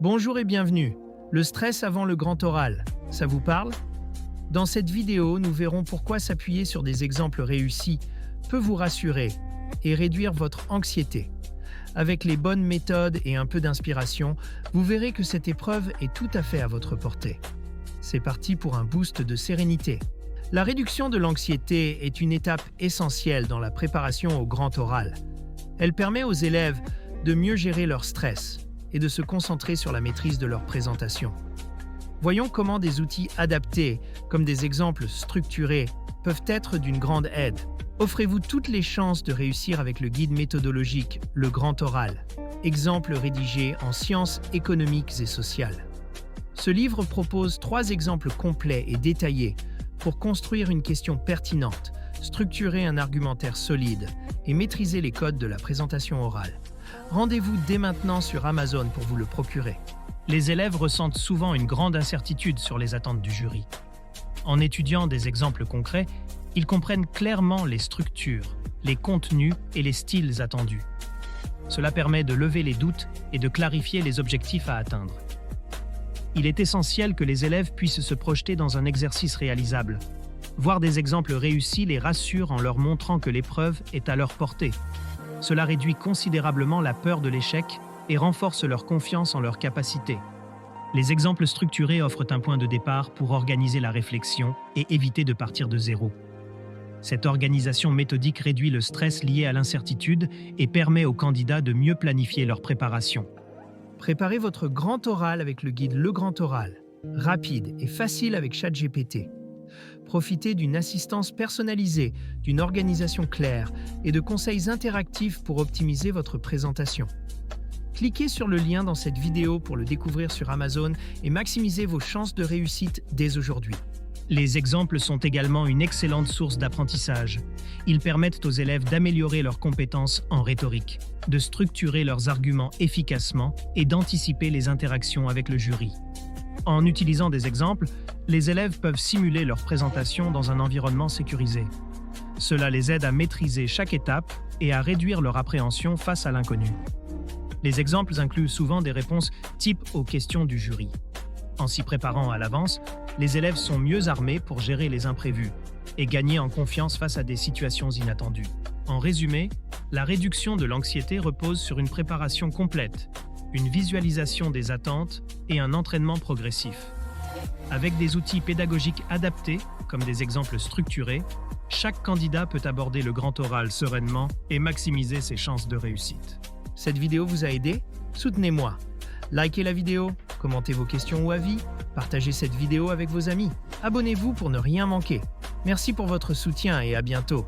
Bonjour et bienvenue. Le stress avant le grand oral, ça vous parle? Dans cette vidéo, nous verrons pourquoi s'appuyer sur des exemples réussis peut vous rassurer et réduire votre anxiété. Avec les bonnes méthodes et un peu d'inspiration, vous verrez que cette épreuve est tout à fait à votre portée. C'est parti pour un boost de sérénité. La réduction de l'anxiété est une étape essentielle dans la préparation au grand oral. Elle permet aux élèves de mieux gérer leur stress et de se concentrer sur la maîtrise de leur présentation. Voyons comment des outils adaptés, comme des exemples structurés, peuvent être d'une grande aide. Offrez-vous toutes les chances de réussir avec le guide méthodologique Le Grand Oral, exemple rédigé en sciences économiques et sociales. Ce livre propose 3 exemples complets et détaillés pour construire une question pertinente, structurer un argumentaire solide et maîtriser les codes de la présentation orale. Rendez-vous dès maintenant sur Amazon pour vous le procurer. Les élèves ressentent souvent une grande incertitude sur les attentes du jury. En étudiant des exemples concrets, ils comprennent clairement les structures, les contenus et les styles attendus. Cela permet de lever les doutes et de clarifier les objectifs à atteindre. Il est essentiel que les élèves puissent se projeter dans un exercice réalisable. Voir des exemples réussis les rassure en leur montrant que l'épreuve est à leur portée. Cela réduit considérablement la peur de l'échec et renforce leur confiance en leurs capacités. Les exemples structurés offrent un point de départ pour organiser la réflexion et éviter de partir de zéro. Cette organisation méthodique réduit le stress lié à l'incertitude et permet aux candidats de mieux planifier leur préparation. Préparez votre grand oral avec le guide Le Grand Oral, rapide et facile avec ChatGPT. Profitez d'une assistance personnalisée, d'une organisation claire et de conseils interactifs pour optimiser votre présentation. Cliquez sur le lien dans cette vidéo pour le découvrir sur Amazon et maximisez vos chances de réussite dès aujourd'hui. Les exemples sont également une excellente source d'apprentissage. Ils permettent aux élèves d'améliorer leurs compétences en rhétorique, de structurer leurs arguments efficacement et d'anticiper les interactions avec le jury. En utilisant des exemples, les élèves peuvent simuler leur présentation dans un environnement sécurisé. Cela les aide à maîtriser chaque étape et à réduire leur appréhension face à l'inconnu. Les exemples incluent souvent des réponses types aux questions du jury. En s'y préparant à l'avance, les élèves sont mieux armés pour gérer les imprévus et gagner en confiance face à des situations inattendues. En résumé, la réduction de l'anxiété repose sur une préparation complète, une visualisation des attentes et un entraînement progressif. Avec des outils pédagogiques adaptés, comme des exemples structurés, chaque candidat peut aborder le grand oral sereinement et maximiser ses chances de réussite. Cette vidéo vous a aidé? Soutenez-moi. Likez la vidéo, commentez vos questions ou avis, partagez cette vidéo avec vos amis. Abonnez-vous pour ne rien manquer. Merci pour votre soutien et à bientôt.